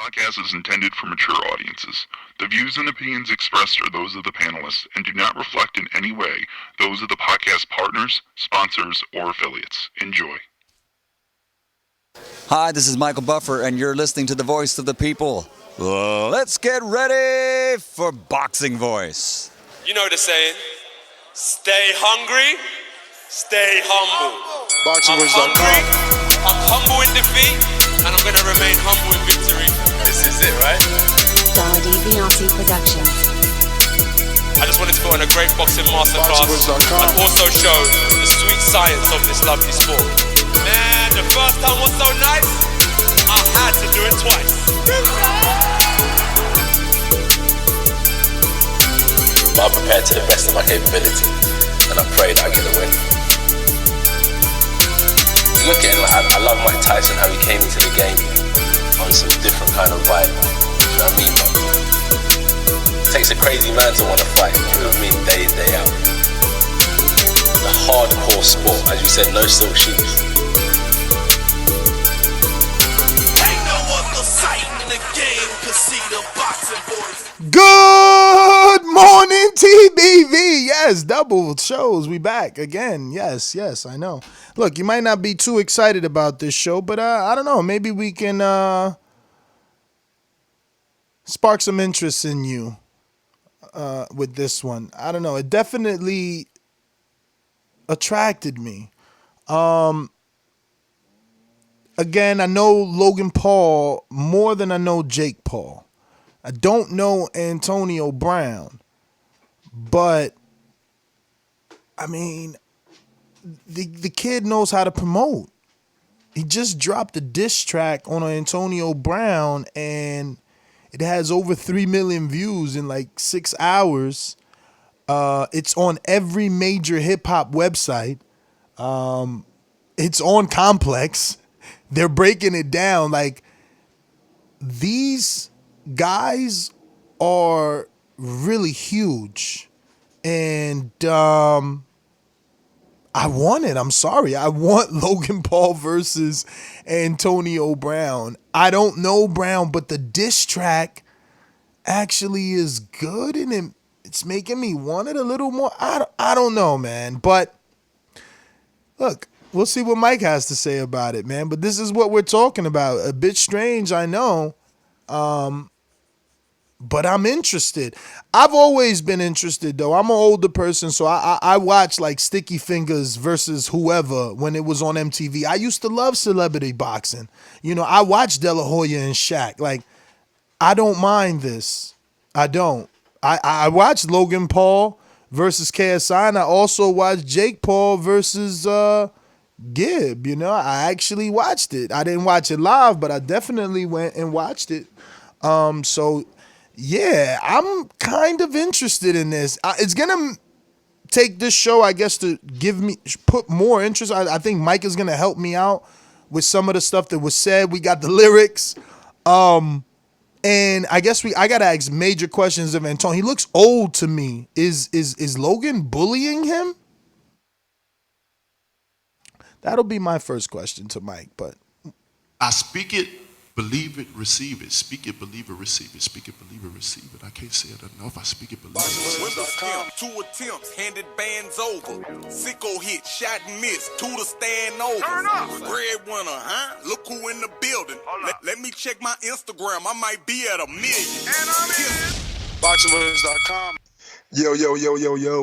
podcast is intended for mature audiences. The views and opinions expressed are those of the panelists and do not reflect in any way those of the podcast partners, sponsors, or affiliates. Enjoy. Hi, this is Michael Buffer, and you're listening to the Voice of the People. Let's get ready for Boxing Voice. You know the saying, stay hungry, stay humble. I'm humble in defeat, and I'm going to remain humble in victory. This is it, right? DRD Productions. I just wanted to put on a great boxing masterclass and also show the sweet science of this lovely sport. Man, the first time was so nice, I had to do it twice. I'm prepared to the best of my capability, and I pray that I get the win. Look at it, like, I love Mike Tyson, how he came into the game on some different kind of vibe. You know what I mean? It takes a crazy man to want to fight, you know what I mean, day in, day out. The hardcore sport, as you said, no silk shoes. Ain't no other sight in the game to see the boxing boys. Good morning, TBV. Yes, double shows. We back again. Yes, I know. Look, you might not be too excited about this show, but I don't know. Maybe we can spark some interest in you with this one. I don't know. It definitely attracted me. Again, I know Logan Paul more than I know Jake Paul. I don't know Antonio Brown, but I mean, the kid knows how to promote. He just dropped a diss track on Antonio Brown, and it has over 3 million views in like 6 hours. It's on every major hip hop website. It's on Complex. They're breaking it down. Like, these guys are really huge, and I want it. I'm sorry. I want Logan Paul versus Antonio Brown. I don't know Brown, but the diss track actually is good, and it's making me want it a little more. I don't know, man. But look, we'll see what Mike has to say about it, man. But this is what we're talking about. A bit strange, I know. But I'm interested. I've always been interested, though. I'm an older person, so I watch like Sticky Fingers versus whoever when it was on MTV. I used to love celebrity boxing. You know, I watched De La Hoya and Shaq. Like, I don't mind this. I don't. I watched Logan Paul versus KSI, and I also watched Jake Paul versus Gibb. You know, I actually watched it. I didn't watch it live, but I definitely went and watched it. So yeah, I'm kind of interested in this. It's gonna take this show, I guess, to put more interest. I think Mike is gonna help me out with some of the stuff that was said. We got the lyrics, and I guess I gotta ask major questions of Antonio. He looks old to me. Is Logan bullying him? That'll be my first question to Mike. But I speak it, believe it, receive it. Speak it, believe it, receive it. Speak it, believe it, receive it. I can't say it enough. I speak it, believe it, receive it. 2 attempts, handed bands over. Sicko hit, shot and miss. 2 to stand over. Turn up. Breadwinner, huh? Look who in the building. Let me check my Instagram. I might be at 1 million. And I'm in. BoxingWinners.com. Yo,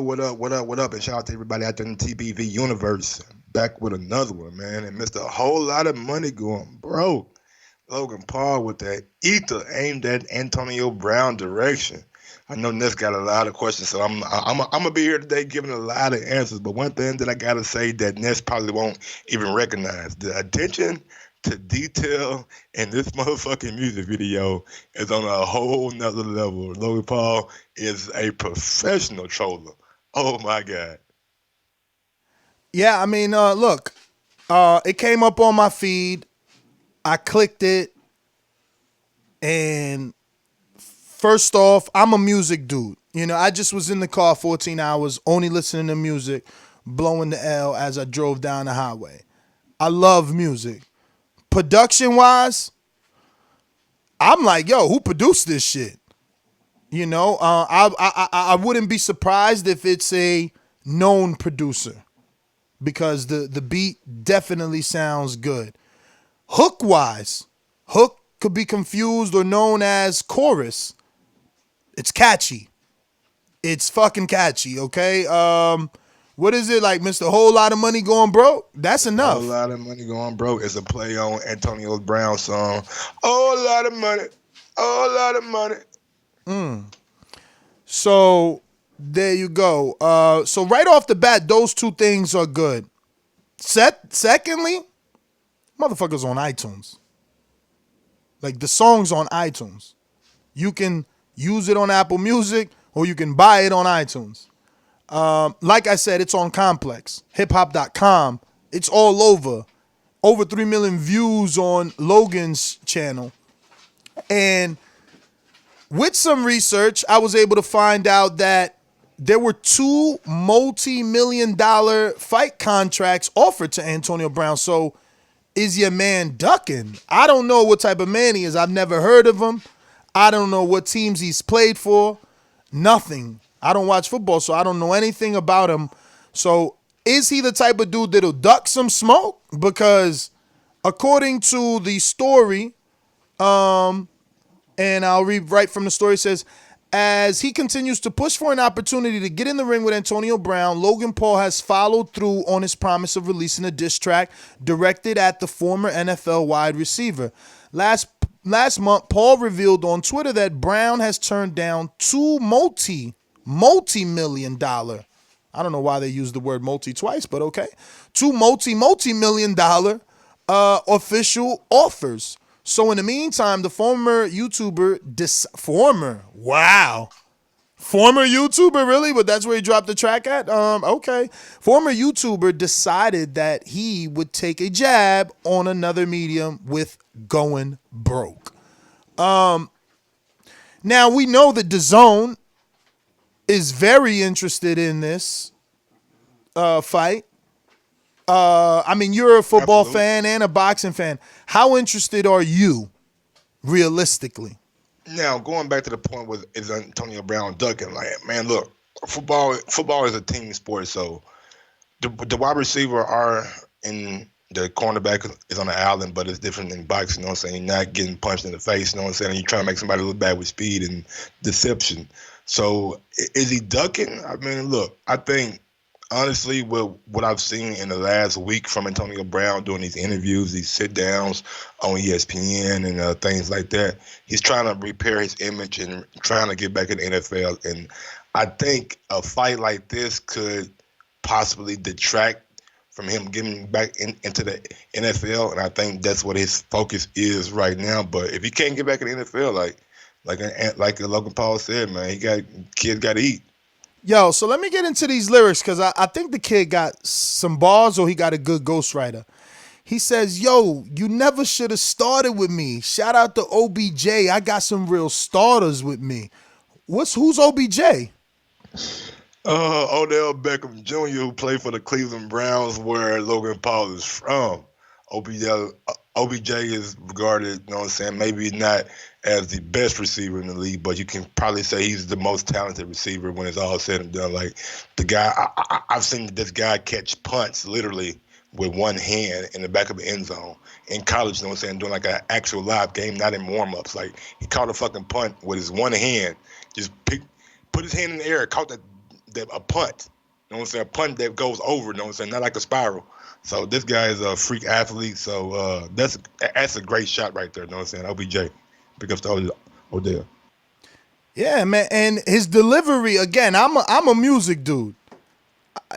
what up? And shout out to everybody out there in the TBV universe. Back with another one, man. And missed a whole lot of money going, bro. Logan Paul with that ether aimed at Antonio Brown direction. I know Ness got a lot of questions, so I'm gonna be here today giving a lot of answers. But one thing that I gotta say that Ness probably won't even recognize: the attention to detail in this motherfucking music video is on a whole nother level. Logan Paul is a professional troller. Oh my God. yeah, I mean, look, it came up on my feed. I clicked it, and first off, I'm a music dude. You know, I just was in the car 14 hours, only listening to music, blowing the L as I drove down the highway. I love music. Production-wise, I'm like, yo, who produced this shit? You know, I wouldn't be surprised if it's a known producer because the beat definitely sounds good. Hook wise, hook could be confused or known as chorus. It's catchy. It's fucking catchy, okay? What is it like, Mr. Whole Lot of Money Going Broke? That's enough. Whole Lot of Money Going Broke is a play on Antonio Brown's song. Whole lot of money, whole lot of money. So there you go. So right off the bat, those two things are good. Secondly, motherfuckers on iTunes. Like the song's on iTunes. You can use it on Apple Music or you can buy it on iTunes. Like I said, it's on Complex, hiphop.com. It's all over. Over 3 million views on Logan's channel. And with some research, I was able to find out that there were 2 multi-million-dollar fight contracts offered to Antonio Brown. So is your man ducking? I don't know what type of man he is. I've never heard of him. I don't know what teams he's played for. Nothing. I don't watch football, so I don't know anything about him. So is he the type of dude that'll duck some smoke? Because according to the story, and I'll read right from the story, it says, as he continues to push for an opportunity to get in the ring with Antonio Brown, Logan Paul has followed through on his promise of releasing a diss track directed at the former NFL wide receiver. Last month, Paul revealed on Twitter that Brown has turned down 2 multi-million-dollar, I don't know why they use the word multi twice, but okay, 2 multi-million-dollar official offers. So in the meantime, the former YouTuber, former YouTuber, really? But that's where he dropped the track at? Okay. Former YouTuber decided that he would take a jab on another medium with going broke. Now we know that Dazn is very interested in this fight. I mean, you're a football fan and a boxing fan. How interested are you, realistically? Now, going back to the point with is Antonio Brown ducking, like, man, look, football is a team sport, so the wide receiver are in the cornerback is on the island, but it's different than boxing, you know what I'm saying? You're not getting punched in the face, you know what I'm saying? You're trying to make somebody look bad with speed and deception. So is he ducking? I mean, look, I think honestly, with what I've seen in the last week from Antonio Brown doing these interviews, these sit-downs on ESPN and things like that, he's trying to repair his image and trying to get back in the NFL. And I think a fight like this could possibly detract from him getting back into the NFL, and I think that's what his focus is right now. But if he can't get back in the NFL, like Logan Paul said, man, kids got to eat. Yo, so let me get into these lyrics because I think the kid got some bars or he got a good ghostwriter. He says, yo, you never should have started with me. Shout out to OBJ. I got some real starters with me. Who's OBJ? Odell Beckham Jr., who played for the Cleveland Browns, where Logan Paul is from. OBJ is regarded, you know what I'm saying, maybe not as the best receiver in the league, but you can probably say he's the most talented receiver when it's all said and done. Like, the guy, I've seen this guy catch punts literally with one hand in the back of the end zone in college, you know what I'm saying, doing like an actual live game, not in warm-ups. Like, he caught a fucking punt with his one hand, just put his hand in the air, caught a punt. You know what I'm saying? A punt that goes over, you know what I'm saying? Not like a spiral. So this guy is a freak athlete. So that's a great shot right there. You know what I'm saying? OBJ. Pick up the Odell. Yeah, man. And his delivery, again, I'm a music dude.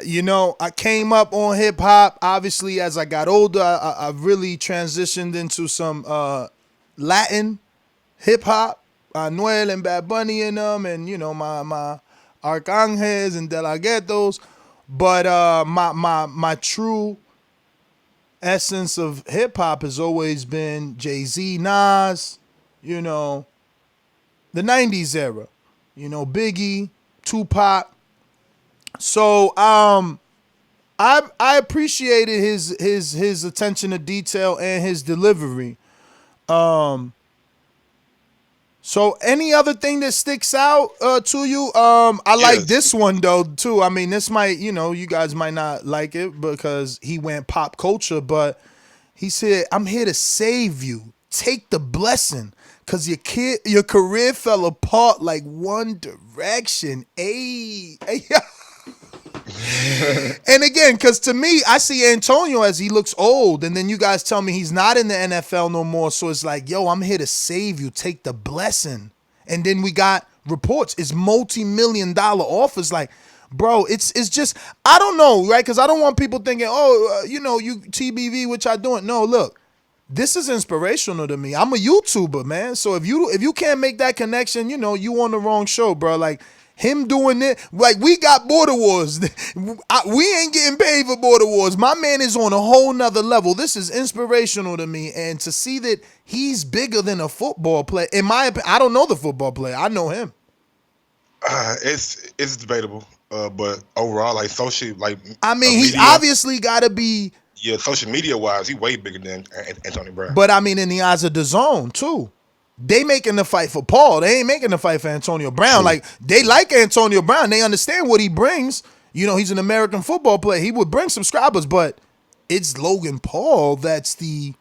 You know, I came up on hip hop. Obviously, as I got older, I really transitioned into some Latin hip hop. Noel and Bad Bunny in them, and you know my Arcángeles and De La Ghettos. But my true essence of hip hop has always been Jay-Z, Nas, you know, the 90s era, you know, Biggie, Tupac. So I appreciated his attention to detail and his delivery. So any other thing that sticks out to you? I like Yes. this one though too. I mean, this might, you guys might not like it because he went pop culture, but he said, "I'm here to save you. Take the blessing, cause your career fell apart like One Direction." Hey. And again, because to me, I see Antonio as he looks old, and then you guys tell me he's not in the NFL no more. So it's like, yo, I'm here to save you. Take the blessing. And then we got reports. It's multi-million-dollar offers. Like, bro, it's just, I don't know, right? Because I don't want people thinking, you TBV, what y'all doing? No, look, this is inspirational to me. I'm a YouTuber, man. So if you can't make that connection, you on the wrong show, bro. Like, him doing it, like, we got Border Wars. We ain't getting paid for Border Wars. My man is on a whole nother level. This is inspirational to me. And to see that he's bigger than a football player, in my opinion, I don't know the football player. I know him. It's debatable, but overall, like social, like I mean, he media, obviously got to be. Yeah, social media wise, he way bigger than Antonio Brown. But I mean, in the eyes of Dazn too. They making the fight for Paul. They ain't making the fight for Antonio Brown. True. Like, they like Antonio Brown. They understand what he brings. He's an American football player. He would bring subscribers, but it's Logan Paul that's the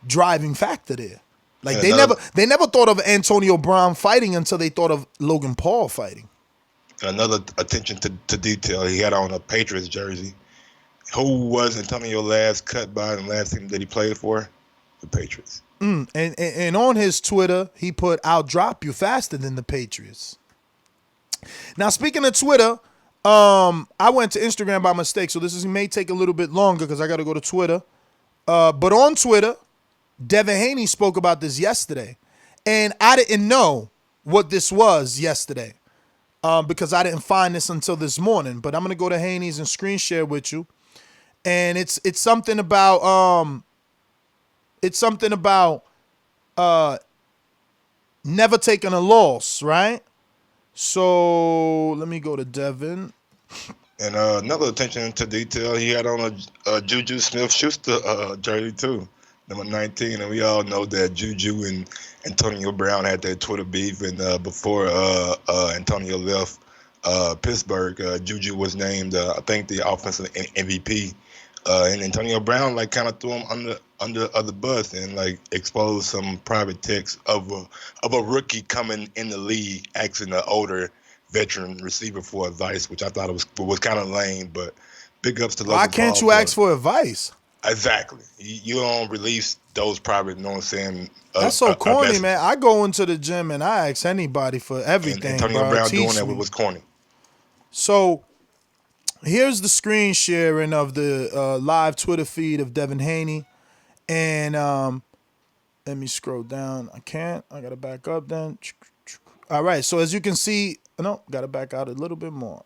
driving factor there. Like, they never thought of Antonio Brown fighting until they thought of Logan Paul fighting. Another attention to detail, he had on a Patriots jersey. Who was Antonio last cut by and last team that he played for? The Patriots. And on his Twitter, he put, "I'll drop you faster than the Patriots." Now, speaking of Twitter, I went to Instagram by mistake, so this may take a little bit longer because I got to go to Twitter. But on Twitter, Devin Haney spoke about this yesterday, and I didn't know what this was yesterday because I didn't find this until this morning. But I'm gonna go to Haney's and screen share with you, and it's something about never taking a loss, right? So let me go to Devin. And another attention to detail, he had on a Juju Smith-Schuster jersey too, number 19. And we all know that Juju and Antonio Brown had that Twitter beef. And before Antonio left Pittsburgh, Juju was named, I think, the offensive MVP. And Antonio Brown kind of threw him under the bus and exposed some private texts of a rookie coming in the league asking an older veteran receiver for advice, which I thought was kind of lame. But big ups to Logan Paul. Why can't you ask for advice? Exactly. You don't release those private, saying. That's so corny, man. I go into the gym and I ask anybody for everything. And Antonio Brown doing that was corny. So here's the screen sharing of the live Twitter feed of Devin Haney. And let me scroll down. I can't. I got to back up then. All right. So as you can see, no, got to back out a little bit more.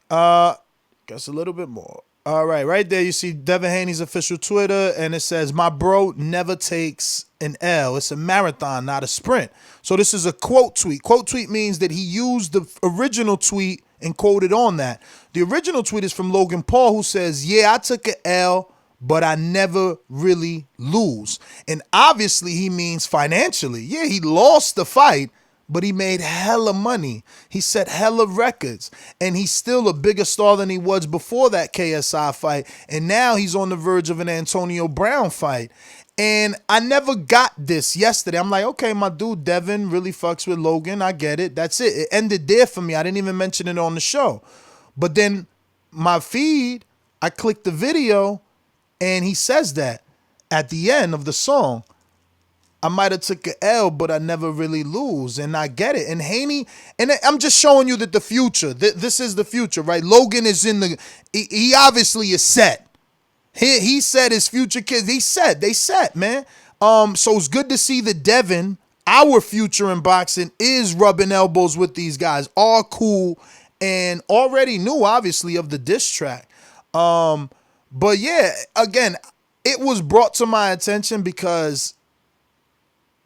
Guess a little bit more. All right. Right there, you see Devin Haney's official Twitter, and it says, "My bro never takes an L. It's a marathon, not a sprint." So this is a quote tweet. Quote tweet means that he used the original tweet and quoted on that. The original tweet is from Logan Paul, who says, "Yeah, I took an L, but I never really lose." And obviously he means financially. Yeah, he lost the fight, but he made hella money. He set hella records, and he's still a bigger star than he was before that KSI fight. And now he's on the verge of an Antonio Brown fight. And I never got this yesterday. I'm like, okay, my dude Devin really fucks with Logan. I get it. That's it. It ended there for me. I didn't even mention it on the show. But then my feed, I clicked the video, and he says that at the end of the song, "I might have took an L, but I never really lose." And I get it. And Haney, and I'm just showing you that the future, this is the future, right? Logan is he obviously is set. He said his future kids, they set, man. So it's good to see that Devin, our future in boxing, is rubbing elbows with these guys. All cool and already knew, obviously, of the diss track. But yeah, again, it was brought to my attention because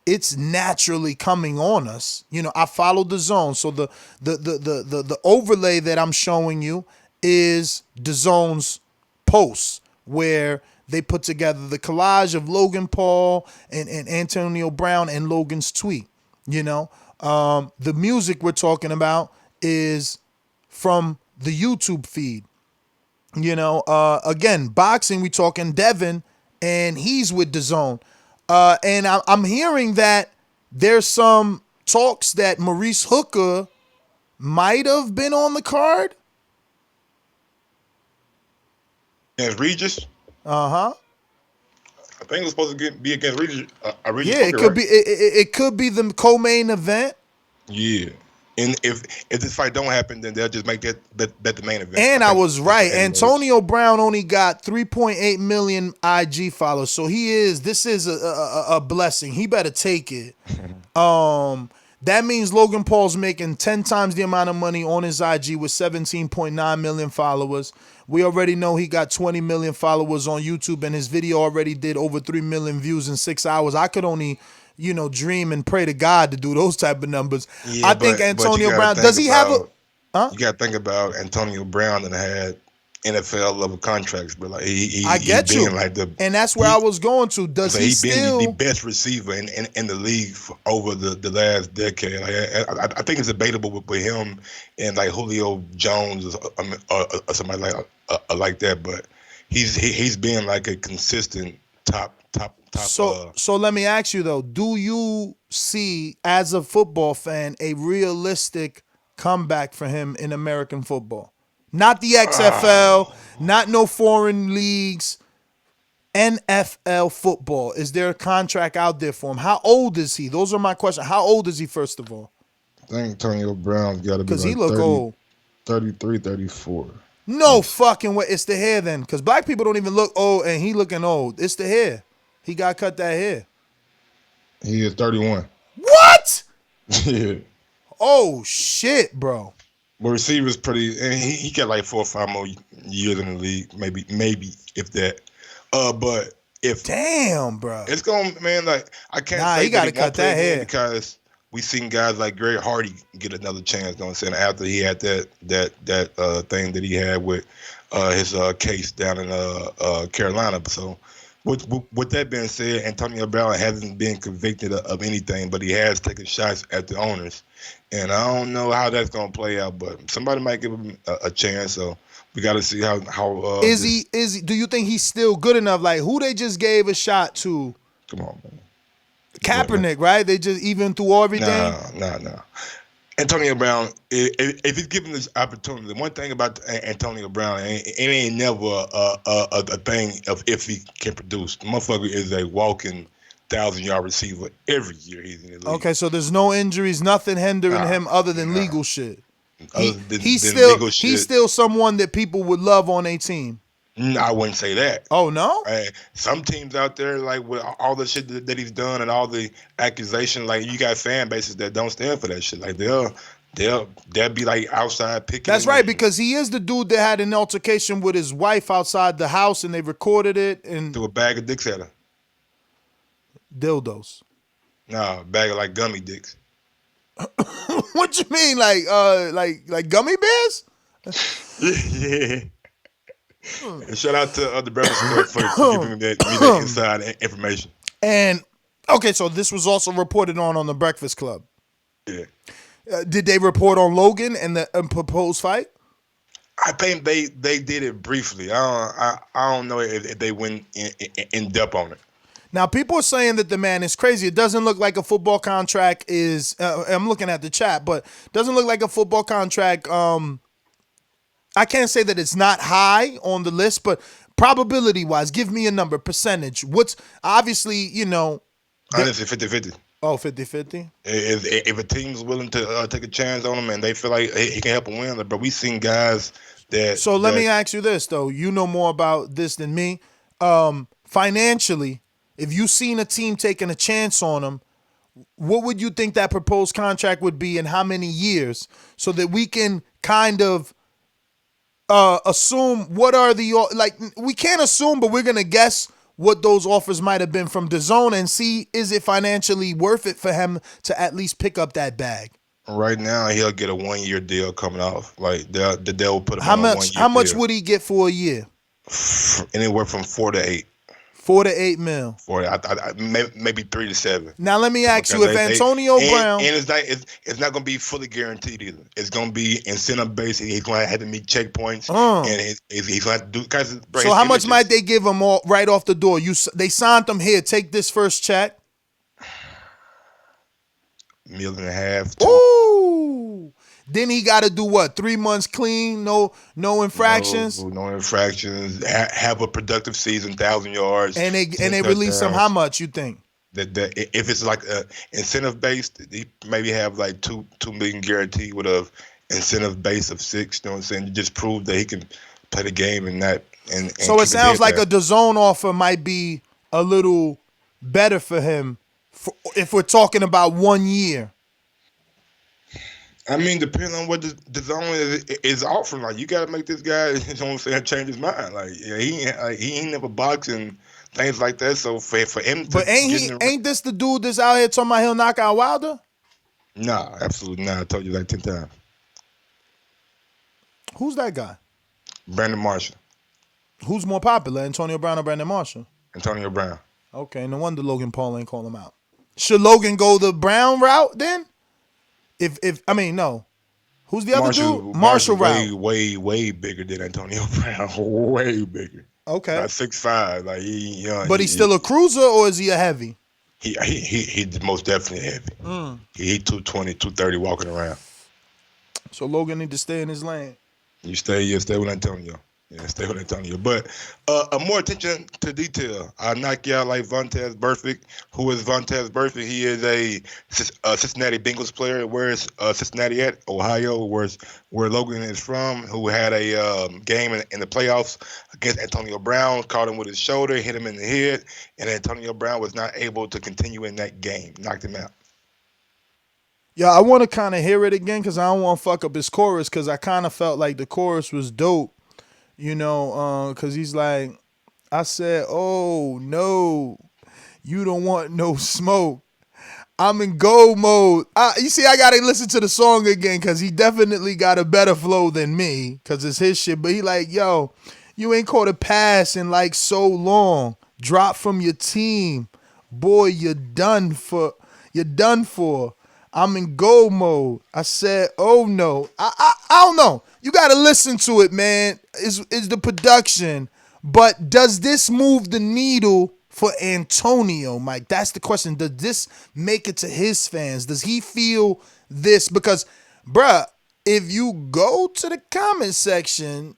it's naturally coming on us. I follow the zone. So the overlay that I'm showing you is the zone's posts where they put together the collage of Logan Paul and Antonio Brown and Logan's tweet. You know, the music we're talking about is from the YouTube feed. You know, again, boxing, we talking Devin, and he's with Dazn. And I'm hearing that there's some talks that Maurice Hooker might have been on the card. Against Regis? Uh-huh. I think it was supposed to be against Regis. Regis Yeah, Hooker, it could right? be. It could be the co-main event. Yeah. And if this fight don't happen, then they'll just make that the main event. And I was right. Anyways. Antonio Brown only got 3.8 million IG followers, so this is a blessing. He better take it. That means Logan Paul's making 10 times the amount of money on his IG with 17.9 million followers. We already know he got 20 million followers on YouTube, and his video already did over 3 million views in 6 hours. I could only, dream and pray to God to do those type of numbers. Yeah, I think Antonio Brown, You got to think about Antonio Brown and had NFL level contracts, but like I get you, like and that's where I was going to. Does he still been the best receiver in the league over the last decade? Like, I think it's debatable with him and like Julio Jones or somebody like that, but he's been like a consistent top. So let me ask you though, do you see as a football fan a realistic comeback for him in American football? Not the XFL, not no foreign leagues, NFL football. Is there a contract out there for him? How old is he? Those are my questions. How old is he, first of all? I think Antonio Brown's got to be Because like he look old. 33, 34. No fucking way. It's the hair then. Because black people don't even look old, and he looking old. It's the hair. He got cut that hair. He is 31. What? Yeah. Oh, shit, bro. But receiver's pretty, and he got like 4 or 5 more years in the league, maybe if that. But if damn, bro, it's going, man. Like I can't say he got to cut that hair because we seen guys like Greg Hardy get another chance. Don't say after he had that thing that he had with his case down in Carolina. So. With that being said, Antonio Brown hasn't been convicted of anything, but he has taken shots at the owners. And I don't know how that's going to play out, but somebody might give him a chance. So we got to see how is he? Do you think he's still good enough? Like who they just gave a shot to? Come on, man. Kaepernick, right? They just even through everything. No. Antonio Brown, if he's given this opportunity, the one thing about Antonio Brown, it ain't never a thing of if he can produce. The motherfucker is a walking 1,000-yard receiver every year he's in the league. Okay, so there's no injuries, nothing hindering him other than legal shit. He's still someone that people would love on a team. I wouldn't say that. Oh, no? Some teams out there, like with all the shit that he's done and all the accusations, like you got fan bases that don't stand for that shit. Like they'll be like outside picking. That's right, because he is the dude that had an altercation with his wife outside the house and they recorded it and threw a bag of dicks at her. Dildos. No, a bag of like gummy dicks. What you mean, like gummy bears? Yeah. And shout out to the Breakfast Club for giving me that inside information. And okay, so this was also reported on the Breakfast Club. Yeah. Did they report on Logan and the proposed fight? I think they did it briefly. I don't know if they went in depth on it. Now, people are saying that the man is crazy. It doesn't look like a football contract is. I'm looking at the chat, but doesn't look like a football contract. I can't say that it's not high on the list, but probability-wise, give me a number, percentage. What's obviously, Honestly, 50-50. Oh, 50-50? If a team's willing to take a chance on him and they feel like he can help them win, but we've seen guys that... So let me ask you this, though. You know more about this than me. Financially, if you seen a team taking a chance on him, what would you think that proposed contract would be and how many years so that we can kind of assume what are we can't assume, but we're going to guess what those offers might have been from Dazn and see is it financially worth it for him to at least pick up that bag. Right now, he'll get a 1-year deal coming off. Like they'll put him how on much? a 1-year How much deal. Would he get for a year? Anywhere from 4 to 8. 4 to 8 mil. Maybe 3 to 7. Now let me ask you: if Antonio Brown, and it's not going to be fully guaranteed either. It's going to be incentive based. He's going to have to meet checkpoints, and he's going to have to do. So how much might they give him all right off the door? They signed him here. Take this first check. $1.5 million. Ooh. Then he got to do what? 3 months clean, no infractions. No infractions. Have a productive season, 1,000 yards. And they release him. How much you think? That if it's like incentive based, he maybe have like $2 million guaranteed with a incentive base of 6. You know what I'm saying? You just prove that he can play the game and not. And so it sounds like a DAZN offer might be a little better for him if we're talking about 1 year. I mean, depending on what the zone is offering, like you got to make this guy, you know what I'm saying, change his mind. Like he ain't never boxed and things like that. So for him, but ain't this the dude that's out here talking about he'll knock out Wilder? Nah, absolutely not. I told you like 10 times. Who's that guy? Brandon Marshall. Who's more popular, Antonio Brown or Brandon Marshall? Antonio Brown. Okay, no wonder Logan Paul ain't call him out. Should Logan go the Brown route then? No. Who's the other dude? Marshall route. Way bigger than Antonio Brown. Way bigger. Okay. About 6'5". Like he young. But he's still a cruiser, or is he a heavy? He's most definitely heavy. He 220, 230 walking around. So Logan need to stay in his lane. You stay with Antonio. Yeah, stay with Antonio. But more attention to detail. I knock you out like Vontaze Burfict. Who is Vontaze Burfict? He is a Cincinnati Bengals player. Where is Cincinnati at? Ohio, where Logan is from, who had a game in the playoffs against Antonio Brown, caught him with his shoulder, hit him in the head, and Antonio Brown was not able to continue in that game. Knocked him out. Yeah, I want to kind of hear it again because I don't want to fuck up his chorus because I kind of felt like the chorus was dope. You know, because he's like, I said, oh, no, you don't want no smoke. I'm in go mode. You see, I got to listen to the song again because he definitely got a better flow than me because it's his shit. But he like, yo, you ain't caught a pass in like so long. Drop from your team. Boy, you're done for. I'm in go mode. I said, oh, no. I don't know. You got to listen to it, man. Is the production. But does this move the needle for Antonio, Mike? That's the question. Does this make it to his fans? Does he feel this? Because, bruh, if you go to the comment section,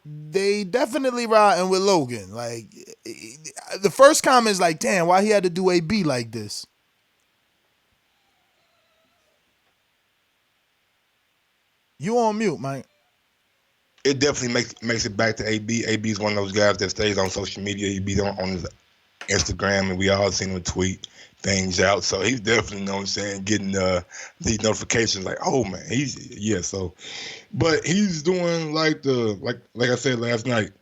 they definitely riding with Logan. Like, the first comment is like, damn, why he had to do AB like this? You on mute, Mike. It definitely makes it back to AB. AB is one of those guys that stays on social media. He be on his Instagram, and we all seen him tweet things out. So he's definitely, you know what I'm saying, getting these notifications like, oh man, but he's doing like I said last night,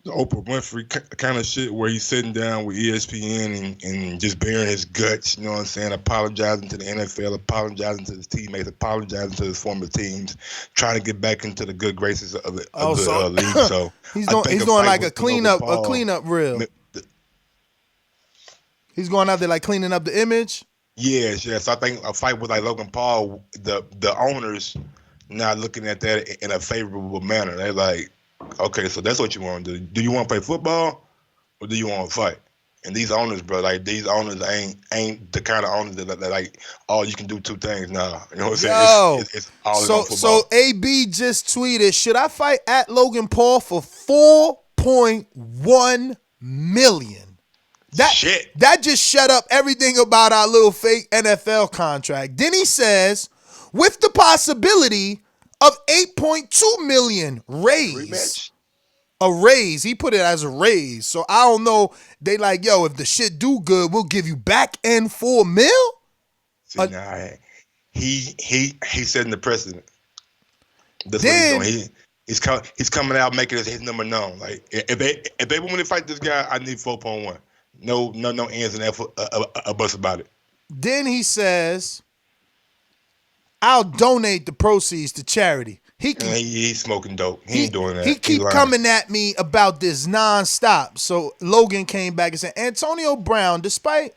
the Oprah Winfrey kind of shit where he's sitting down with ESPN and just bearing his guts, you know what I'm saying, apologizing to the NFL, apologizing to his teammates, apologizing to his former teams, trying to get back into the good graces of the league. So he's doing like a cleanup reel. He's going out there like cleaning up the image. Yes. I think a fight with like Logan Paul, the owners not looking at that in a favorable manner. They're like, okay, so that's what you want to do. Do you want to play football or do you want to fight? And these owners, bro, like these owners ain't the kind of owners that like, oh, you can do two things now. You know what I'm saying? It's all on football. So AB just tweeted, should I fight at Logan Paul for $4.1 million? That just shut up everything about our little fake NFL contract. Then he says, with the possibility of $8.2 million raise. A raise. He put it as a raise. So I don't know. They like, yo, if the shit do good, we'll give you back end $4 million? He's setting the precedent. That's what he's doing. He's coming out making his number known. Like if they want me to fight this guy, I need 4.1. No ends and a bus about it. Then he says, I'll donate the proceeds to charity. He's smoking dope. He ain't doing that. He keep lying. coming at me about this nonstop. So Logan came back and said, Antonio Brown, despite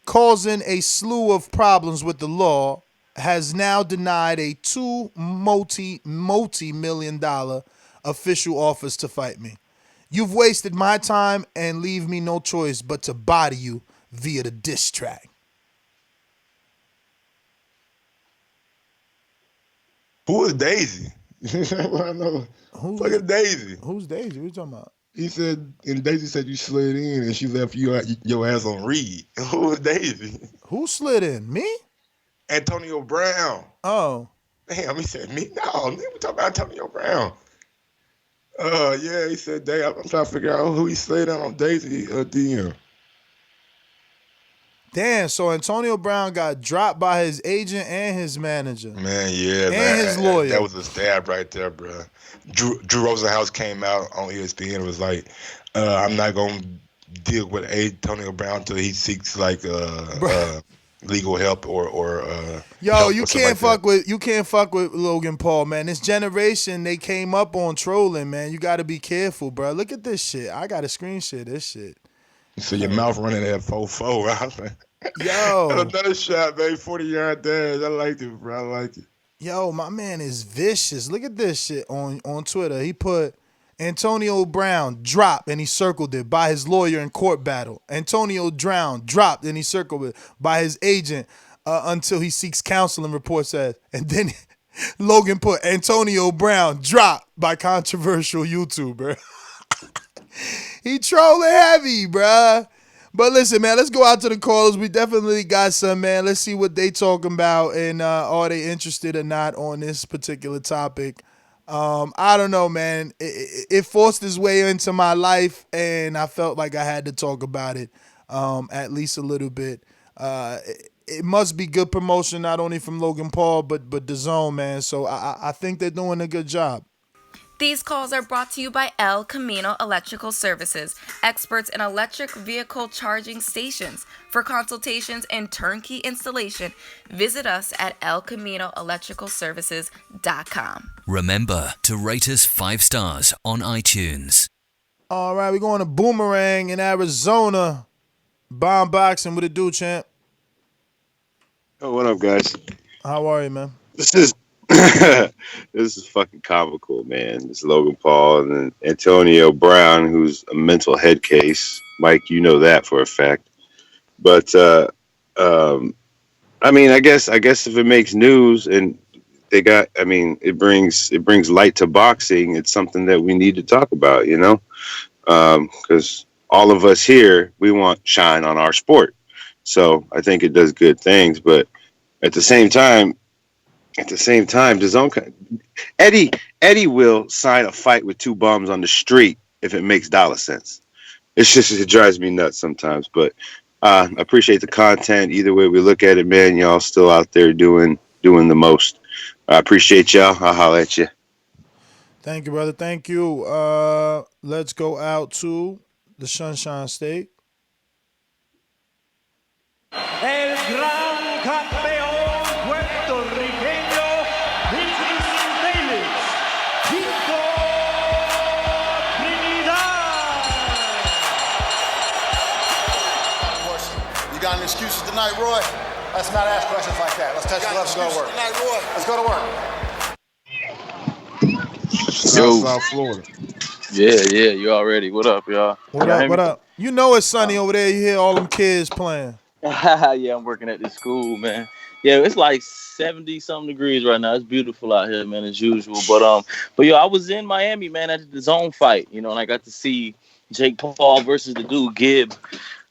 causing a slew of problems with the law, has now denied a $2 multi-million official offers to fight me. You've wasted my time and leave me no choice but to body you via the diss track. Who is Daisy? I know. Fuck is Daisy? Who's Daisy? What you talking about? He said, and Daisy said you slid in and she left your ass on read. Who is Daisy? Who slid in? Me? Antonio Brown. Oh. Damn, he said me? No, we talking about Antonio Brown. Yeah, he said, I'm trying to figure out who he slid on Daisy DM. Damn, so Antonio Brown got dropped by his agent and his manager. Man, yeah, and his lawyer. That was a stab right there, bro. Drew Rosenhaus came out on ESPN and was like, I'm not going to deal with Antonio Brown until he seeks like legal help or Yo, help you or can't like fuck with Logan Paul, man. This generation, they came up on trolling, man. You got to be careful, bro. Look at this shit. I got to screenshot this shit. So your mouth running at 4-4. Yo. Another shot, baby. 40-yard dash. I liked it, bro. I like it. Yo, my man is vicious. Look at this shit on Twitter. He put Antonio Brown dropped and he circled it by his lawyer in court battle. Antonio Brown dropped and he circled it by his agent until he seeks counsel, and report says. And then Logan put Antonio Brown dropped by controversial YouTuber. He trolling heavy, bruh. But listen, man, let's go out to the callers. We definitely got some, man. Let's see what they talking about and are they interested or not on this particular topic. I don't know, man. It forced its way into my life, and I felt like I had to talk about it at least a little bit. It must be good promotion, not only from Logan Paul, but Dazn, man. So I think they're doing a good job. These calls are brought to you by El Camino Electrical Services, experts in electric vehicle charging stations. For consultations and turnkey installation, visit us at elcaminoelectricalservices.com. Remember to rate us 5 stars on iTunes. All right, we're going to Boomerang in Arizona. Bomb boxing, what it do, champ? Oh, what up, guys? How are you, man? This is this is fucking comical, man. This Logan Paul and then Antonio Brown, who's a mental head case. Mike, you know that for a fact. But I mean, I guess if it makes news and they got, I mean, it brings light to boxing. It's something that we need to talk about, you know, because all of us here, we want shine on our sport. So I think it does good things, but at the same time, Dazn, Eddie will sign a fight with 2 bums on the street if it makes dollar sense. It drives me nuts sometimes, but I appreciate the content. Either way we look at it, man, y'all still out there doing the most. I appreciate y'all. I'll holler at you. Thank you, brother. Thank you. Let's go out to the Sunshine State. El gran campeón puertorriqueño, this is Felix Tito Trinidad. You got any excuses tonight, Roy? Let's not ask questions like that. Let's touch gloves and go to work. Tonight, Roy? Let's go to work. Yo. South Florida. Yeah, you already. What up, y'all? What up? You know it's sunny over there. You hear all them kids playing. Yeah, I'm working at this school, man. Yeah, it's like 70-something degrees right now. It's beautiful out here, man, as usual. But yo, I was in Miami, man, at the Dazn fight, you know, and I got to see Jake Paul versus the dude Gibb.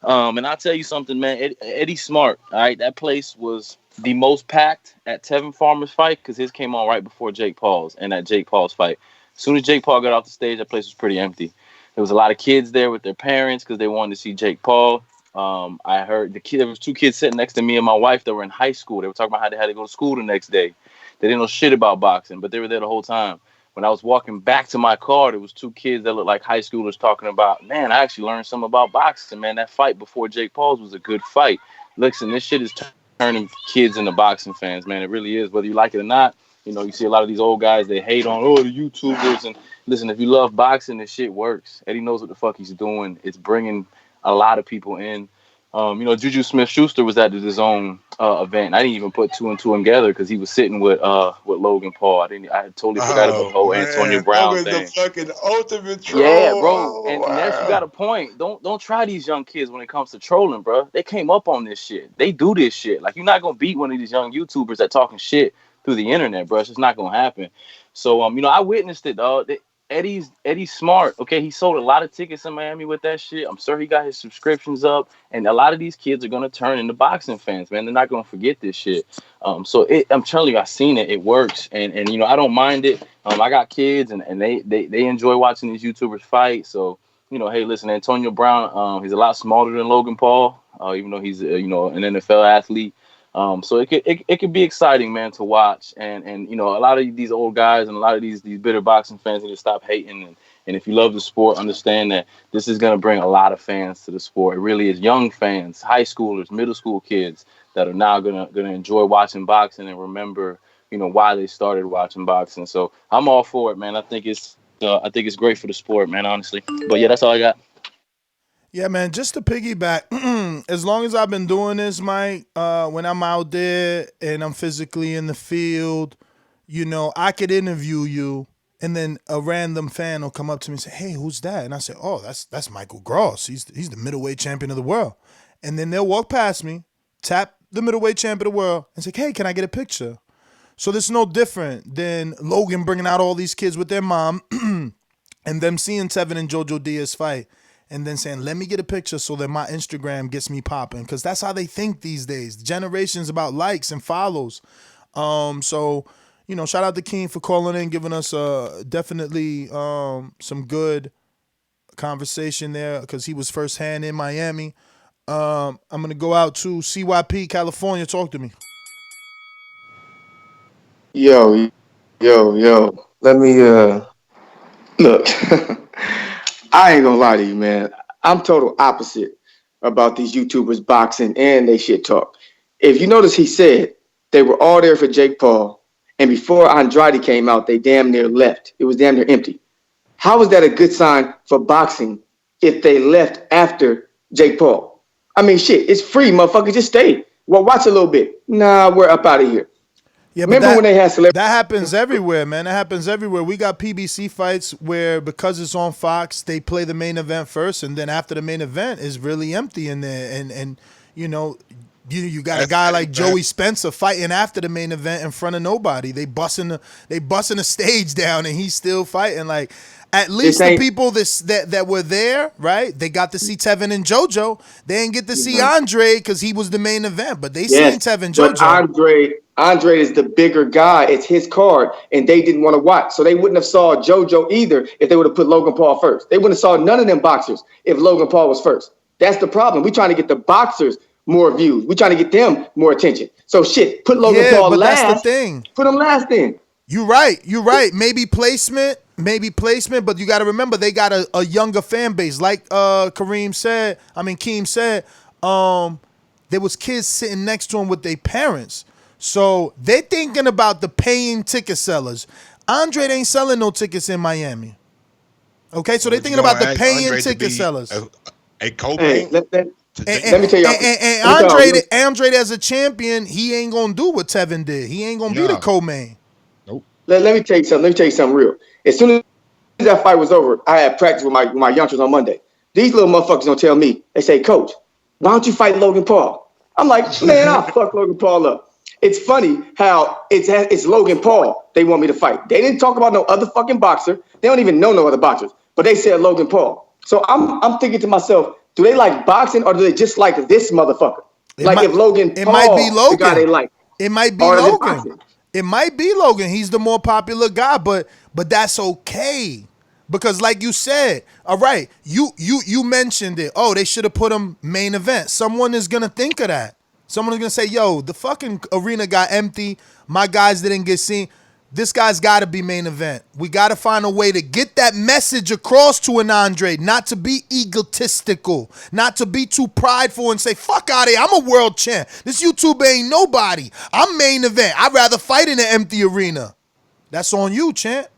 And I'll tell you something, man. Eddie Smart, all right, that place was the most packed at Tevin Farmer's fight because his came on right before Jake Paul's and at Jake Paul's fight. As soon as Jake Paul got off the stage, that place was pretty empty. There was a lot of kids there with their parents because they wanted to see Jake Paul. I heard there was 2 kids sitting next to me and my wife that were in high school. They were talking about how they had to go to school the next day. They didn't know shit about boxing, but they were there the whole time. When I was walking back to my car, there was 2 kids that looked like high schoolers talking about, man, I actually learned something about boxing, man. That fight before Jake Paul's was a good fight. Listen, this shit is turning kids into boxing fans, man. It really is. Whether you like it or not, You know, you see a lot of these old guys, they hate on, the YouTubers. And listen, if you love boxing, this shit works. Eddie knows what the fuck he's doing. It's bringing a lot of people in. You know, Juju Smith-Schuster was at the Dazn event. I didn't even put two and two together because he was sitting with Logan Paul. I totally forgot about the whole Antonio Brown Logan's thing. the fucking ultimate troll. Yeah, bro. Oh, and wow. that's, you got a point. Don't try these young kids when it comes to trolling, bro. They came up on this shit. They do this shit. Like, you're not gonna beat one of these young YouTubers that talking shit through the internet, bro. It's just not gonna happen. So you know, I witnessed it, dog. Eddie's smart. Okay, he sold a lot of tickets in Miami with that shit. I'm sure he got his subscriptions up, and a lot of these kids are gonna turn into boxing fans, man. They're not gonna forget this shit. So I'm telling you, I seen it. It works, and you know, I don't mind it. I got kids, and they enjoy watching these YouTubers fight. So you know, hey, listen, Antonio Brown, he's a lot smaller than Logan Paul, even though he's you know, an NFL athlete. So it could be exciting, man, to watch, and you know, a lot of these old guys and a lot of these bitter boxing fans need to stop hating, and if you love the sport, understand that this is gonna bring a lot of fans to the sport. It really is. Young fans, high schoolers, middle school kids that are now gonna enjoy watching boxing and remember, you know, why they started watching boxing. So I'm all for it, man. I think it's great for the sport, man, honestly. But yeah, that's all I got. Yeah, man, just to piggyback, as long as I've been doing this, Mike, when I'm out there and I'm physically in the field, you know, I could interview you and then a random fan will come up to me and say, hey, who's that? And I say, oh, that's Michael Gross. He's the middleweight champion of the world. And then they'll walk past me, tap the middleweight champion of the world and say, hey, can I get a picture? So this is no different than Logan bringing out all these kids with their mom and them seeing Tevin and Jojo Diaz fight. And then saying, let me get a picture so that my Instagram gets me popping. Because that's how they think these days. The generation's about likes and follows. So, you know, shout out to King for calling in, giving us definitely some good conversation there because he was firsthand in Miami. I'm going to go out to CYP, California. Talk to me. Yo. Let me, look. I ain't gonna lie to you, man. I'm total opposite about these YouTubers boxing and they shit talk. If you notice, he said they were all there for Jake Paul, and before Andrade came out, they damn near left. It was damn near empty. How is that a good sign for boxing if they left after Jake Paul? I mean, shit, it's free, motherfucker. Just stay. Well, watch a little bit. Nah, we're up out of here. Yeah, remember when they had celebrities? That happens everywhere, man. That happens everywhere. We got PBC fights where because it's on Fox, they play the main event first, and then after the main event is really empty in there. And you know, you got a guy like Joey Spencer fighting after the main event in front of nobody. They busting the stage down, and he's still fighting. Like, at least the people that were there, right? They got to see Tevin and JoJo. They didn't get to see Andre because he was the main event, but they seen Tevin and JoJo. But Andre is the bigger guy. It's his card, and they didn't want to watch. So they wouldn't have saw JoJo either if they would have put Logan Paul first. They wouldn't have saw none of them boxers if Logan Paul was first. That's the problem. We're trying to get the boxers more views. We're trying to get them more attention. So shit, put Logan Paul but last. That's the thing. Put him last then. You're right. Maybe placement, but you got to remember they got a younger fan base. Like Keem said, there was kids sitting next to him with their parents. So they're thinking about the paying ticket sellers. Andre ain't selling no tickets in Miami. Okay, so they're thinking about the paying ticket sellers. A co-pay. Let me tell you. And Andre as a champion, he ain't gonna do what Tevin did. He ain't gonna be the co-main. Nope. Let me tell you something. Let me tell you something real. As soon as that fight was over, I had practice with my youngsters on Monday. These little motherfuckers don't tell me. They say, Coach, why don't you fight Logan Paul? I'm like, man, I'll fuck Logan Paul up. It's funny how it's Logan Paul they want me to fight. They didn't talk about no other fucking boxer. They don't even know no other boxers. But they said Logan Paul. So I'm thinking to myself, do they like boxing or do they just like this motherfucker? If Logan Paul might be Logan. The guy they like. It might be Logan. It might be Logan. He's the more popular guy, but that's okay. Because like you said, all right, you mentioned it. Oh, they should have put him main event. Someone is going to think of that. Someone is going to say, yo, the fucking arena got empty. My guys didn't get seen. This guy's got to be main event. We got to find a way to get that message across to an Andre, not to be egotistical, not to be too prideful and say, fuck out of here, I'm a world champ. This YouTube ain't nobody. I'm main event. I'd rather fight in an empty arena. That's on you, champ.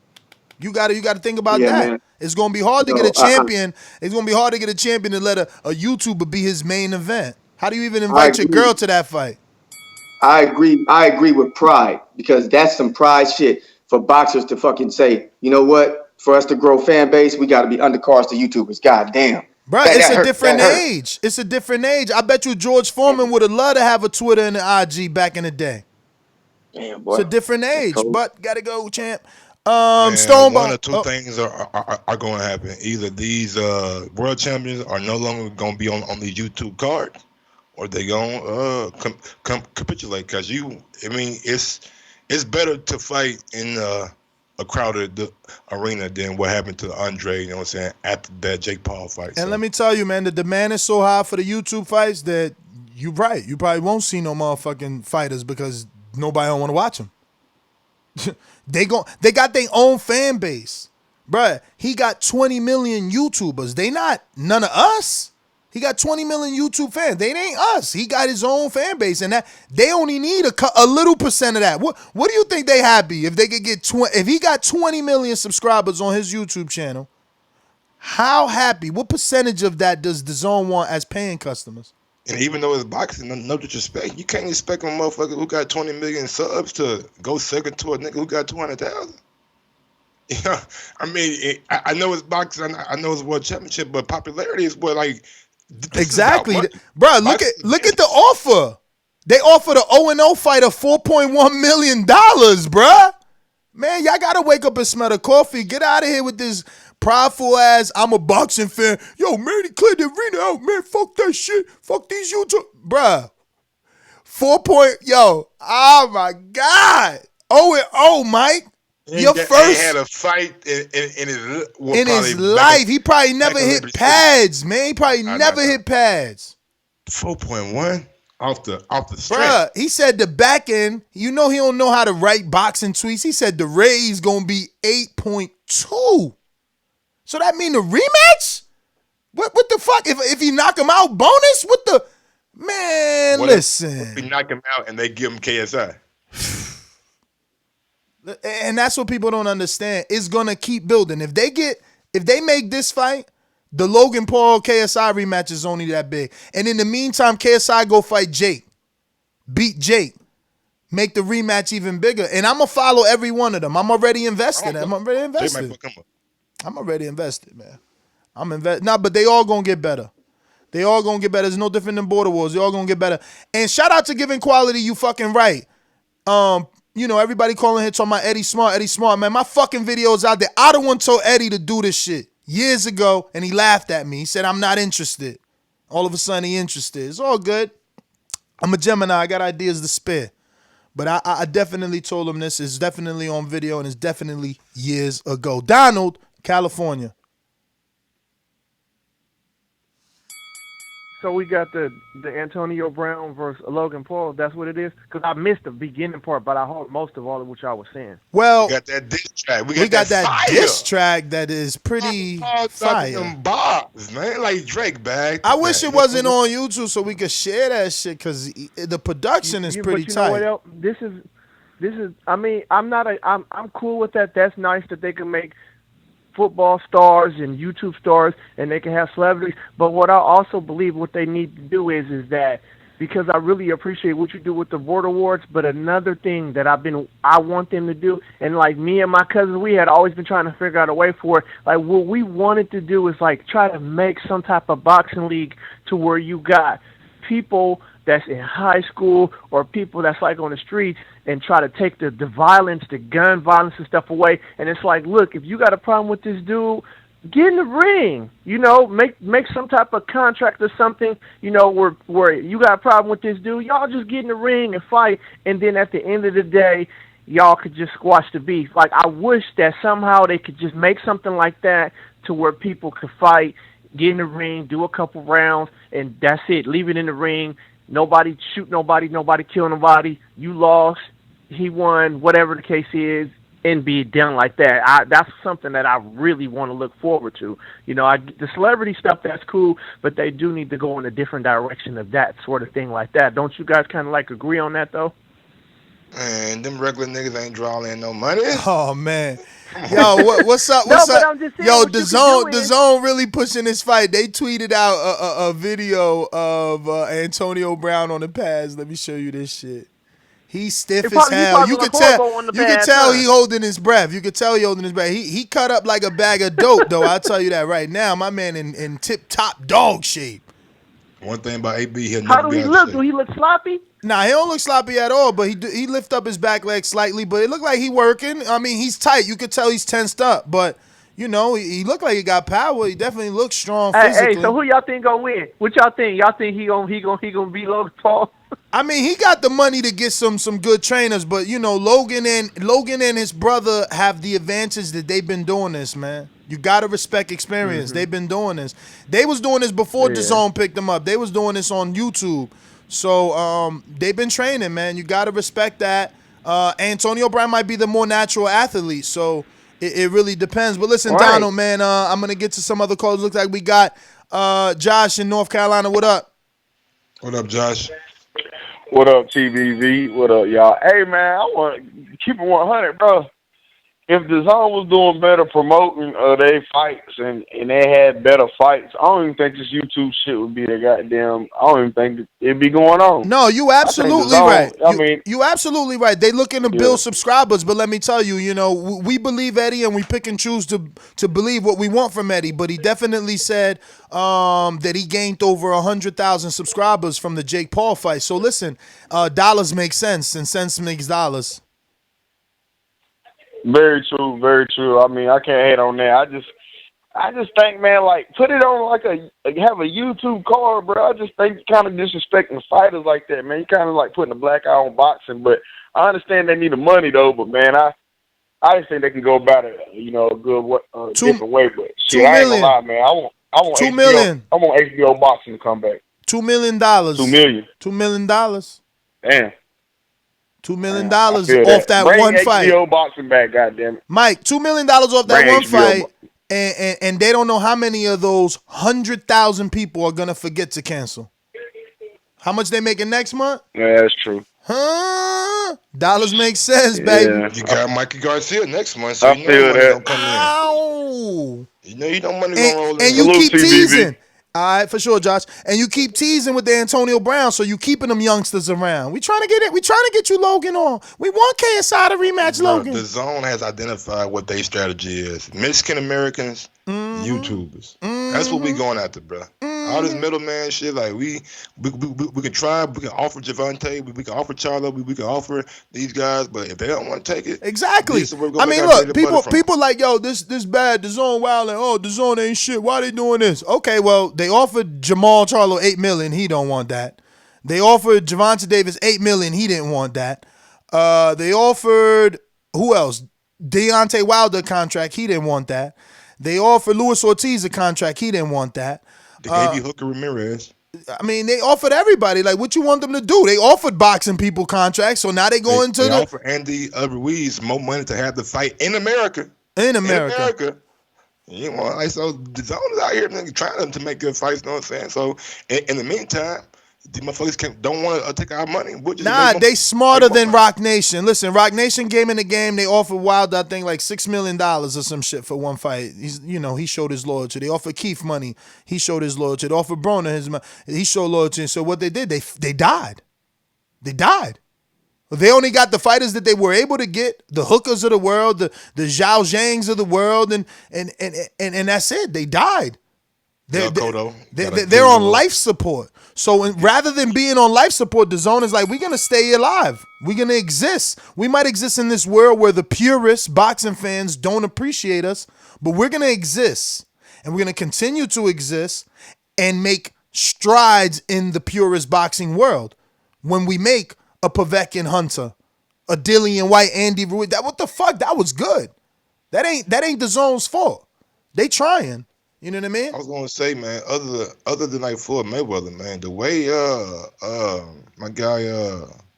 You got to think about that. Man. It's going to be hard to get a champion. It's going to be hard to get a champion to let a YouTuber be his main event. How do you even invite your girl to that fight? I agree with pride, because that's some pride shit for boxers to fucking say, you know what? For us to grow fan base, we got to be undercards to YouTubers. God damn. Bro, it's a different age. It's a different age. I bet you George Foreman would have loved to have a Twitter and an IG back in the day. Damn, boy. It's a different age, but got to go, champ. Stoneball. One or two things are going to happen. Either these world champions are no longer going to be on the YouTube card, or they going to capitulate. Because it's better to fight in a crowded arena than what happened to Andre, you know what I'm saying, after that Jake Paul fight. And let me tell you, man, the demand is so high for the YouTube fights that you're right. You probably won't see no motherfucking fighters because nobody don't want to watch them. They got their own fan base. Bruh, he got 20 million YouTubers. They not none of us. He got 20 million YouTube fans. They ain't us. He got his own fan base, and that they only need a little percent of that. What do you think they happy if they could get if he got 20 million subscribers on his YouTube channel? How happy? What percentage of that does Dazn want as paying customers? And even though it's boxing, no disrespect, you can't expect a motherfucker who got 20 million subs to go second to a nigga who got 200,000. You know, I know it's boxing, I know it's world championship, but popularity is what exactly, bro. Look at the offer. They offered a 0-0 fighter $4.1 million, bruh. Man, y'all gotta wake up and smell the coffee. Get out of here with this prideful ass, I'm a boxing fan. Yo, man, he cleared the arena out, man. Fuck that shit. Fuck these YouTube. Bruh. Oh my God. 0-0, Mike. Your first. He had a fight in his life. He probably never hit pads, man. He probably never hit pads. 4.1 off the strength. Bruh, he said the back end, you know he don't know how to write boxing tweets. He said the raise gonna be 8.2. So that mean the rematch? What the fuck? If he knock him out, bonus? What the man? Listen. If he knock him out and they give him KSI. And that's what people don't understand. It's gonna keep building. If they make this fight, the Logan Paul KSI rematch is only that big. And in the meantime, KSI go fight Jake. Beat Jake. Make the rematch even bigger. And I'm gonna follow every one of them. I'm already invested. I'm already invested, man. I'm invested. Nah, but they all gonna get better. They all gonna get better. It's no different than Border Wars. They all gonna get better. And shout out to Giving Quality, you fucking right. You know, everybody calling here talking about Eddie Smart, man. My fucking video's out there. I the one told Eddie to do this shit years ago, and he laughed at me. He said, I'm not interested. All of a sudden, he interested. It's all good. I'm a Gemini. I got ideas to spare. But I definitely told him this. It's definitely on video, and it's definitely years ago. Donald, California. So we got the Antonio Brown versus Logan Paul. That's what it is? Because I missed the beginning part, but I heard most of all of what y'all was saying. Well, we got that diss track. We got that diss track that is pretty fire. Them bars, man, like Drake bag. I wish it wasn't on YouTube so we could share that shit because the production is pretty tight. Know what else? This is. I mean, I'm cool with that. That's nice that they can make football stars and YouTube stars and they can have celebrities. But what I also believe what they need to do is that, because I really appreciate what you do with the Border Wars, but another thing that I want them to do, and like me and my cousins, we had always been trying to figure out a way for it. Like what we wanted to do is like try to make some type of boxing league to where you got people that's in high school or people that's like on the streets and try to take the violence, the gun violence and stuff away. And it's like, look, if you got a problem with this dude, get in the ring, you know, make some type of contract or something, you know, where you got a problem with this dude, y'all just get in the ring and fight. And then at the end of the day, y'all could just squash the beef. Like, I wish that somehow they could just make something like that to where people could fight, get in the ring, do a couple rounds, and that's it. Leave it in the ring. Nobody shoot nobody kill nobody. You lost, he won, whatever the case is. and be done like that. That's something that I really want to look forward to. You know, the celebrity stuff, that's cool, but they do need to go in a different direction of that sort of thing like that. Don't you guys kind of like agree on that though? Man, them regular niggas ain't drawing in no money. Oh man. Yo, what's up? No, What's but up? I'm just saying Yo, what you can do is- DAZN really pushing this fight. They tweeted out a video of Antonio Brown on the pads. Let me show you this shit. He's stiff as hell. You could tell he holding his breath. You could tell he holding his breath. He cut up like a bag of dope, though. I'll tell you that right now. My man in tip top dog shape. One thing about AB, he'll How never do be he out of look? shape. Do he look sloppy? Nah, he don't look sloppy at all, but he lift up his back leg slightly, but it looked like he working. I mean, he's tight. You could tell he's tensed up, but you know, he looked like he got power. He definitely looks strong physically. Hey, so who y'all think gonna win? What y'all think? Y'all think he gonna beat Logan Paul? I mean, he got the money to get some good trainers, but you know, Logan and his brother have the advantage that they've been doing this, man. You gotta respect experience. They've been doing this. They was doing this before DAZN picked them up. They was doing this on YouTube. So they've been training, man. You gotta respect that. Antonio Brown might be the more natural athlete, so it really depends. But listen, Right. Donald, man, I'm gonna get to some other calls. Looks like we got Josh in North Carolina. What up? What up, Josh? What up, TBV? What up, y'all? Hey, man, I want to keep it 100, bro. If Dazn was doing better promoting their fights and they had better fights, I don't even think this YouTube shit would be the goddamn. I don't even think it'd be going on. No, you absolutely right. I mean, you absolutely right. They looking to build subscribers, but let me tell you, you know, we believe Eddie and we pick and choose to believe what we want from Eddie. But he definitely said that he gained over 100,000 subscribers from the Jake Paul fight. So listen, dollars make sense and sense makes dollars. very true, very true. I mean, I can't hate on that. I just think, man, like, put it on like have a YouTube card, bro. I just think kind of disrespecting fighters like that, man. You kind of like putting a black eye on boxing, but I understand they need the money though. But man, I just think they can go about it, you know, a good different way. But shit, I ain't gonna lie, man. I want $2 HBO, million. I want HBO boxing to come back. $2 million. $2 million. $2 million. Damn. $2 million I feel off that Bring one HBO fight. boxing back, goddamn it. Mike, $2 million off that Bring one HBO fight, and they don't know how many of those 100,000 people are gonna forget to cancel. How much they making next month? Yeah, that's true. Huh? Dollars make sense, baby. Yeah. You got Mikey Garcia next month, so I you know feel money that. gonna come Ow. in. You know money gonna roll in. And you Salute, keep TBV. teasing. All right, for sure, Josh. And you keep teasing with the Antonio Brown, so you keeping them youngsters around. We trying to get it. We trying to get you Logan on. We want KSI to rematch Logan. The zone has identified what their strategy is. Mexican Americans, YouTubers. That's what we going after, bro. All this middleman shit, like we can try, we can offer Javante, we can offer Charlo, we can offer these guys, but if they don't want to take it, Exactly. this is where we're gonna I mean, make our look, bread and butter from. people like, yo, this bad. DAZN wilding. Oh, DAZN ain't shit. Why they doing this? Okay, well, they offered Jamal Charlo $8 million. He don't want that. They offered Javante Davis $8 million. He didn't want that. They offered who else? Deontay Wilder contract. He didn't want that. They offered Luis Ortiz a contract. He didn't want that. They gave you Hooker Ramirez. I mean, they offered everybody. Like, what you want them to do? They offered boxing people contracts, so now they going to They the offer Andy Ruiz more money to have the fight in America. in America. You know, like, so the zone is out here nigga, trying to make good fights. You know what I'm saying? So in the meantime, the motherfuckers don't want to take our money. We'll just Nah, make they more- smarter make more than money. Rock Nation. Listen, Rock Nation came in the game. They offered Wilder, I think, like $6 million or some shit for one fight. He showed his loyalty. They offered Keith money. He showed his loyalty. They offered Broner his money. He showed loyalty. And so what they did, they died. They died. They only got the fighters that they were able to get, the hookers of the world, the Zhao Zhangs of the world, and that's it. They died. They're on life support. So rather than being on life support, DAZN is like, we're going to stay alive. We're going to exist. We might exist in this world where the purest boxing fans don't appreciate us, but we're going to exist. And we're going to continue to exist and make strides in the purest boxing world. When we make a Povetkin Hunter, a Dillian White, Andy Ruiz, what the fuck? That was good. That ain't DAZN's fault. They trying. You know what I mean? I was gonna say, man, other than like Floyd Mayweather, man, the way my guy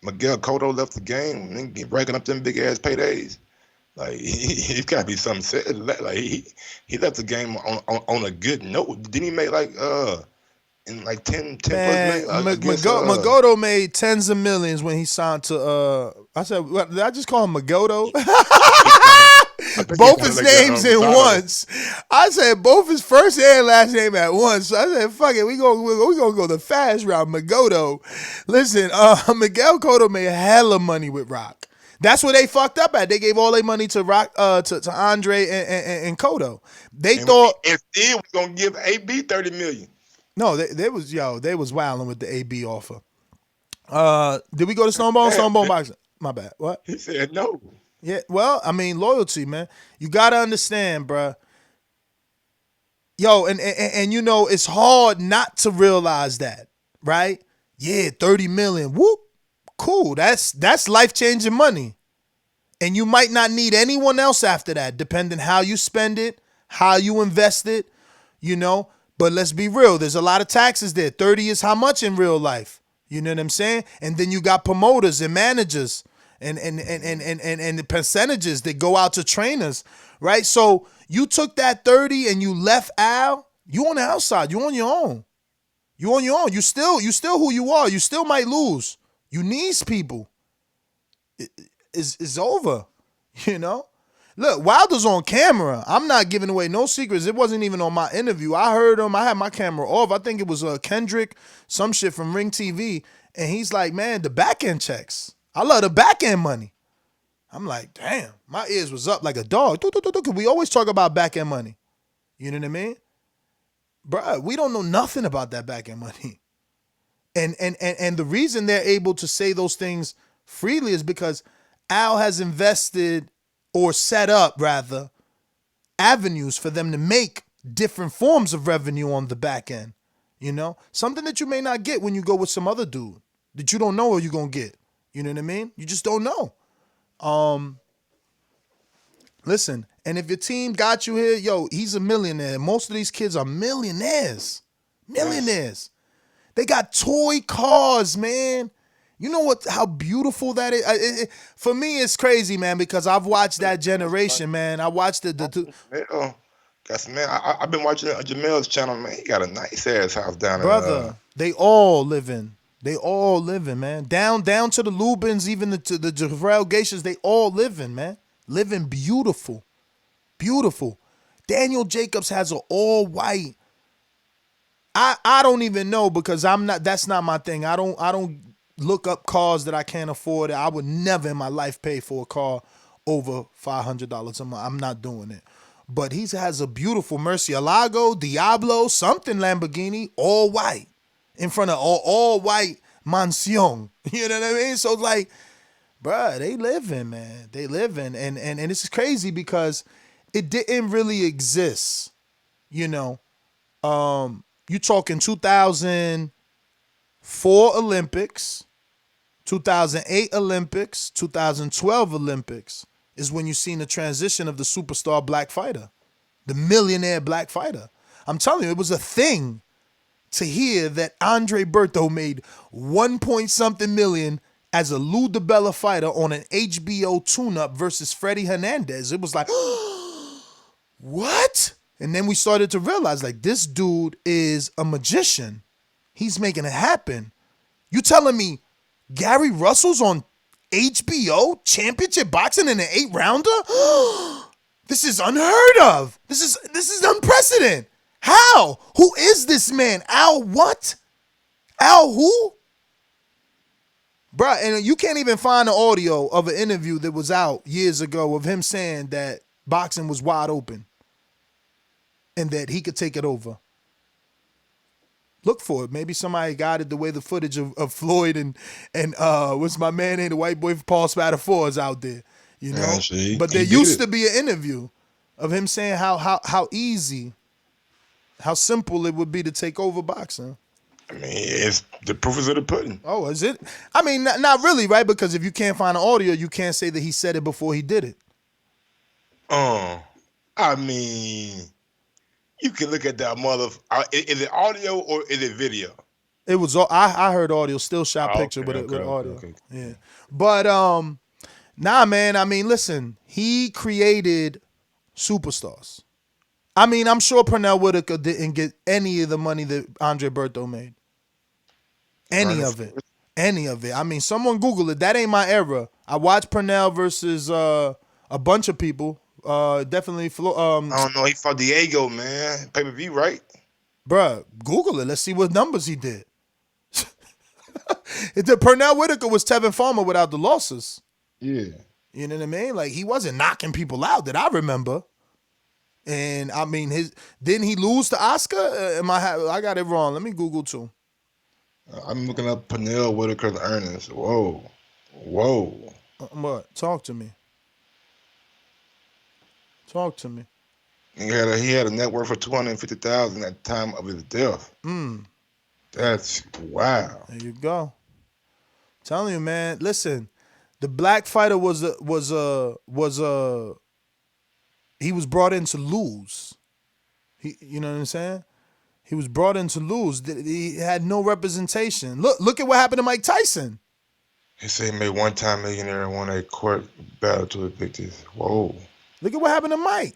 Miguel Cotto left the game, racking up them big ass paydays, Like he's got to be something said. Like he left the game on a good note. Didn't he make like in like 10 plus Man, million against Magoto made tens of millions when he signed to I said, what, did I just call him Magoto? Both his names in once. I said both his first and last name at once. So I said, fuck it, we gonna go the fast route. Magoto. Listen, Miguel Cotto made hella money with Rock. That's where they fucked up at. They gave all their money to Rock, to Andre and Cotto. They thought if they was gonna give AB 30 million. No, they was wilding with the AB offer. Did we go to Stonebone? Stonebone boxing. My bad. What? He said no. Yeah, well, I mean, loyalty, man. You gotta understand, bruh. Yo, and you know, it's hard not to realize that, right? Yeah, 30 million. Whoop. Cool. That's life-changing money. And you might not need anyone else after that, depending how you spend it, how you invest it, you know. But let's be real. There's a lot of taxes there. 30 is how much in real life? You know what I'm saying? And then you got promoters and managers and the percentages that go out to trainers, right? So you took that 30 and you left Al. You on the outside. You on your own. You on your own. You still who you are. You still might lose. You needs people. It's over. You know? Look, Wilder's on camera. I'm not giving away no secrets. It wasn't even on my interview. I heard him. I had my camera off. I think it was Kendrick, some shit from Ring TV. And he's like, man, the back end checks. I love the back end money. I'm like, damn, my ears was up like a dog. We always talk about back end money. You know what I mean? Bruh, we don't know nothing about that back end money. And the reason they're able to say those things freely is because Al has invested or set up, rather, avenues for them to make different forms of revenue on the back end. You know? Something that you may not get when you go with some other dude that you don't know what you're going to get. You know what I mean? You just don't know. Listen, and if your team got you here, yo, he's a millionaire. Most of these kids are millionaires. Millionaires. They got toy cars, man. You know how beautiful that is? For me, it's crazy, man, because I've watched that generation, man. I watched the man, I've been watching Jamel's channel, man. He got a nice ass house down brother. in They all living. They all living, man. Down to the Lubins, even to the Jarrell Geishas, they all living, man. Living beautiful. Beautiful. Daniel Jacobs has an all white. I don't even know because that's not my thing. I don't look up cars that I can't afford. I would never in my life pay for a car over $500 a month. I'm not doing it. But he has a beautiful Murcielago, Diablo, something Lamborghini, all white, in front of all white mansion. You know what I mean? So like, bruh, they living, man. They living. And this is crazy because it didn't really exist. You know, you talking 2004 Olympics, 2008 Olympics, 2012 Olympics is when you seen the transition of the superstar black fighter, the millionaire black fighter. I'm telling you, it was a thing to hear that Andre Berto made 1 point something million as a Lou DiBella fighter on an HBO tune-up versus Freddie Hernandez. It was like, what? And then we started to realize, like, this dude is a magician. He's making it happen. You telling me Gary Russell's on HBO championship boxing in an 8-rounder? This is unheard of. This is unprecedented. How? Who is this man? Al what? Al who? Bruh, and you can't even find the audio of an interview that was out years ago of him saying that boxing was wide open and that he could take it over. Look for it. Maybe somebody got it the way the footage of Floyd and what's my man named the white boy Paul Spadafore is out there, you know. Yeah, but there used to be an interview of him saying how easy, how simple it would be to take over boxing. I mean, it's the proof is in the pudding. Oh, is it? I mean, not really, right? Because if you can't find the audio, you can't say that he said it before he did it. I mean, you can look at that mother. Is it audio or is it video? It was. I heard audio, still shot picture with audio. Okay. Yeah, but Nah, man. I mean, listen. He created superstars. I mean, I'm sure Pernell Whitaker didn't get any of the money that Andre Berto made. Any of it. Any of it. I mean, someone Google it. That ain't my era. I watched Pernell versus a bunch of people. Definitely. I don't know. He fought Diego, man. Pay-per-view, right? Bruh, Google it. Let's see what numbers he did. The Pernell Whitaker was Tevin Farmer without the losses. Yeah. You know what I mean? Like, he wasn't knocking people out that I remember. And I mean, didn't he lose to Oscar? I got it wrong. Let me Google too. I'm looking up Pernell Whitaker's earnings. Whoa. What? Talk to me. Talk to me. He had a net worth of $250,000 at the time of his death. That's wow. There you go. Telling you, man. Listen, the black fighter was he was brought in to lose. You know what I'm saying? He was brought in to lose. He had no representation. Look at what happened to Mike Tyson. He said he made one-time millionaire and won a court battle to evict his. Whoa. Look at what happened to Mike.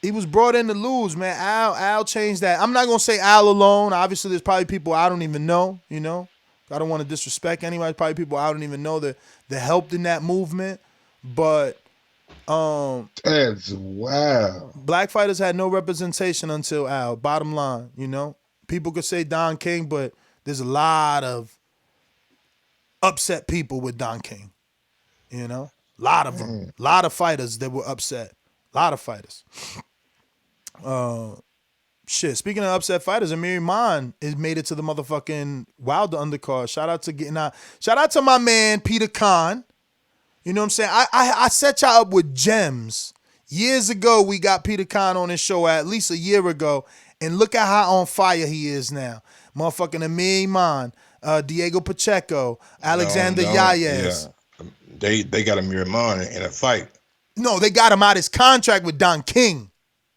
He was brought in to lose, man. Al changed that. I'm not gonna say Al alone. Obviously, there's probably people I don't even know. You know, I don't want to disrespect anybody. Probably people I don't even know that helped in that movement. But that's wow. Black fighters had no representation until Al. Bottom line, you know, people could say Don King, but there's a lot of upset people with Don King. You know, a lot of them, a lot of fighters that were upset. A lot of fighters. Shit. Speaking of upset fighters, Amir Iman has made it to the motherfucking Wilder undercard. Shout out to getting out. Shout out to my man Peter Khan. You know what I'm saying? I set y'all up with gems. Years ago, we got Peter Khan on his show at least a year ago, and look at how on fire he is now. Motherfucking Amir Iman, Diego Pacheco, Alexander Yaez. Yeah. They got Amir Iman in a fight. No, they got him out his contract with Don King.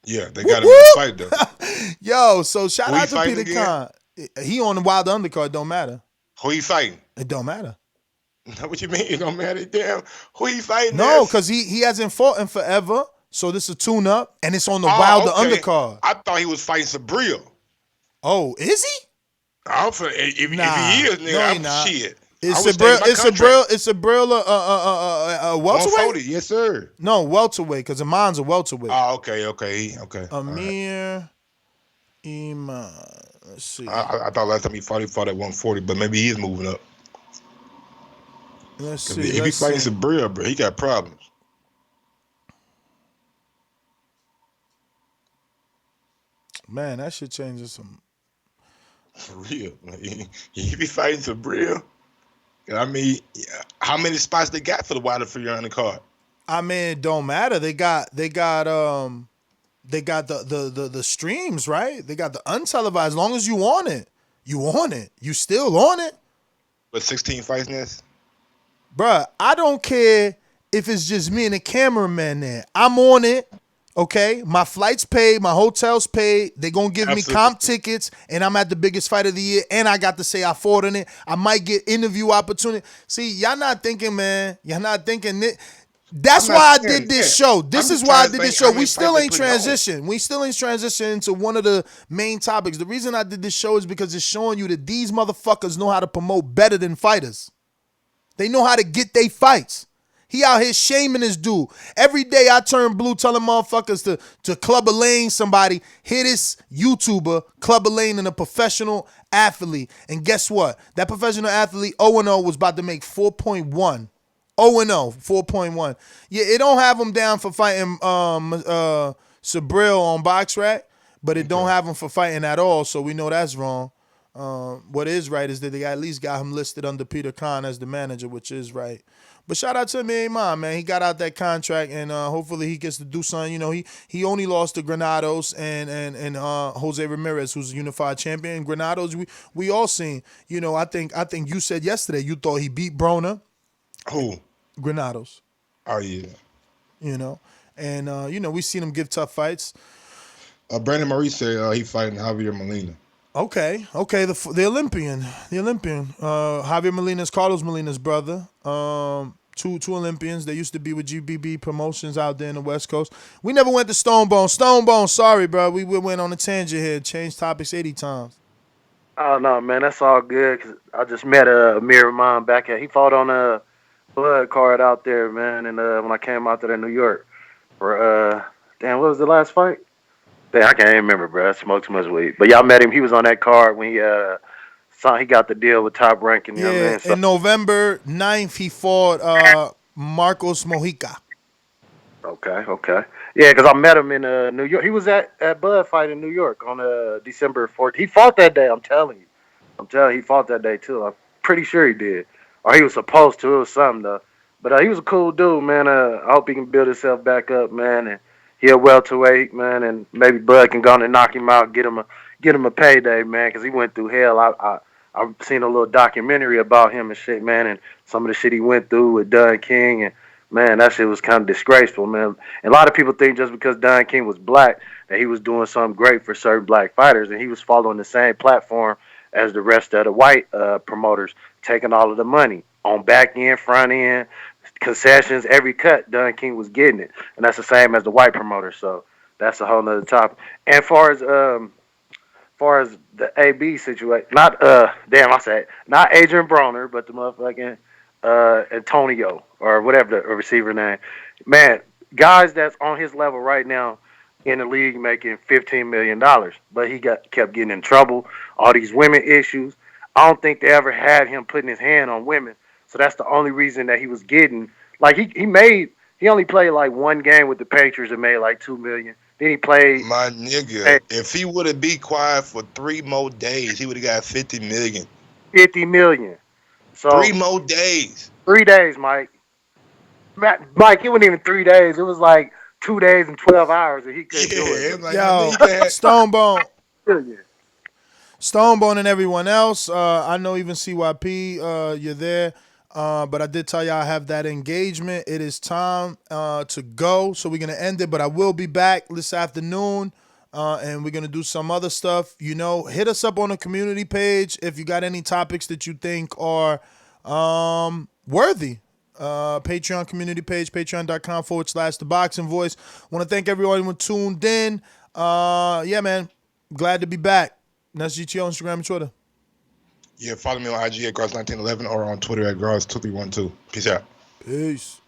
Yeah, they got him in a fight though. Yo, so shout out to Peter again? Khan. He on the Wilder undercard. Don't matter. Who he fighting? It don't matter. What you mean? It don't matter. Damn. Who he fighting? No, because he hasn't fought in forever. So this is a tune-up, and it's on the Wilder undercard. I thought he was fighting Sabril. Oh, is he? If he is, nigga, I'm not. Shit. It's Sabril a welterweight? 140, yes, sir. No, welterweight, because Iman's a welterweight. Oh, okay. Amir Iman. Let's see. I thought last time he fought at 140, but maybe he is moving up. Let's see. If he's fighting Sabril, bro, he got problems. Man, that shit changes some. For real. He be fighting Sabril. I mean, how many spots they got for the Wilder Fury on the card? I mean, it don't matter. They got the streams, right? They got the untelevised. As long as you on it, you still on it. But 16 fights now? Bruh, I don't care if it's just me and the cameraman there. I'm on it. Okay, my flight's paid, my hotel's paid. They're going to give me comp tickets, and I'm at the biggest fight of the year, and I got to say I fought in it. I might get interview opportunity. See, y'all not thinking, man. Y'all not thinking it. That's why I did this show. This is why I did this show. We still ain't transitioned. We still ain't transitioned into one of the main topics. The reason I did this show is because it's showing you that these motherfuckers know how to promote better than fighters. They know how to get their fights. He out here shaming this dude. Every day I turn blue telling motherfuckers to Clubber Lane somebody. Hit this YouTuber, Clubber Lane, and a professional athlete. And guess what? That professional athlete, 0-0, was about to make 4.1. 0-0, 4.1. Yeah, it don't have him down for fighting Sabril on BoxRec, but it don't have him for fighting at all, so we know that's wrong. What is right is that they at least got him listed under Peter Khan as the manager, which is right. But shout out to Amir Iman, man. He got out that contract, and hopefully he gets to do something. You know, he only lost to Granados and Jose Ramirez, who's a unified champion. Granados, we all seen. You know, I think you said yesterday you thought he beat Broner. Who? Granados. Oh yeah. You know, and you know, we seen him give tough fights. Brandon Murray said he fighting Javier Molina. Okay, the Olympian. Javier Molina's Carlos Molina's brother. Two Olympians. They used to be with GBB Promotions out there in the West Coast. We never went to Stonebone. Stonebone, sorry, bro. We went on a tangent here. Changed topics 80 times. Oh no, man, that's all good. 'Cause I just met Amir Rahman back at. He fought on a blood card out there, man. And when I came out there to New York for damn, what was the last fight? Damn, I can't even remember, bro. I smoked too much weed. But y'all met him. He was on that card when he got the deal with Top Rank. You know what I mean? So, In November 9th, he fought Marcos Mojica. Okay. Yeah, because I met him in New York. He was at Bud Fight in New York on December 14th. He fought that day, I'm telling you. He fought that day, too. I'm pretty sure he did. Or he was supposed to. It was something, though. But he was a cool dude, man. I hope he can build himself back up, man. And he a welterweight, man. And maybe Bud can go on and knock him out, get him a payday, man, because he went through hell. I've seen a little documentary about him and shit, man, and some of the shit he went through with Don King, and man, that shit was kind of disgraceful, man. And a lot of people think just because Don King was black that he was doing something great for certain black fighters, and he was following the same platform as the rest of the white promoters, taking all of the money on back end, front end, concessions, every cut. Don King was getting it, and that's the same as the white promoters. So that's a whole nother topic. And as far as the AB situation, not not Adrian Broner, but the motherfucking Antonio or whatever the receiver name. Man, guys that's on his level right now in the league making $15 million, but he kept getting in trouble. All these women issues. I don't think they ever had him putting his hand on women, so that's the only reason that he was getting. Like he only played like one game with the Patriots and made like $2 million. Then he played. My nigga, if he would have been quiet for 3 more days, he would have got $50 million. $50 million. So 3 more days. 3 days, Mike. Mike, it wasn't even 3 days. It was like 2 days and 12 hours, and he couldn't do it. Like, Yo, Stonebone. Stonebone and everyone else. I know even CYP, you're there. But I did tell you I have that engagement. It is time to go, so we're going to end it. But I will be back this afternoon, and we're going to do some other stuff. You know, hit us up on the community page if you got any topics that you think are worthy. Patreon community page, patreon.com/The Boxing Voice. Want to thank everyone who tuned in. Yeah, man. Glad to be back. That's GTO, Instagram, and Twitter. Yeah, follow me on IG at Gross1911 or on Twitter at Gross2312. Peace out. Peace.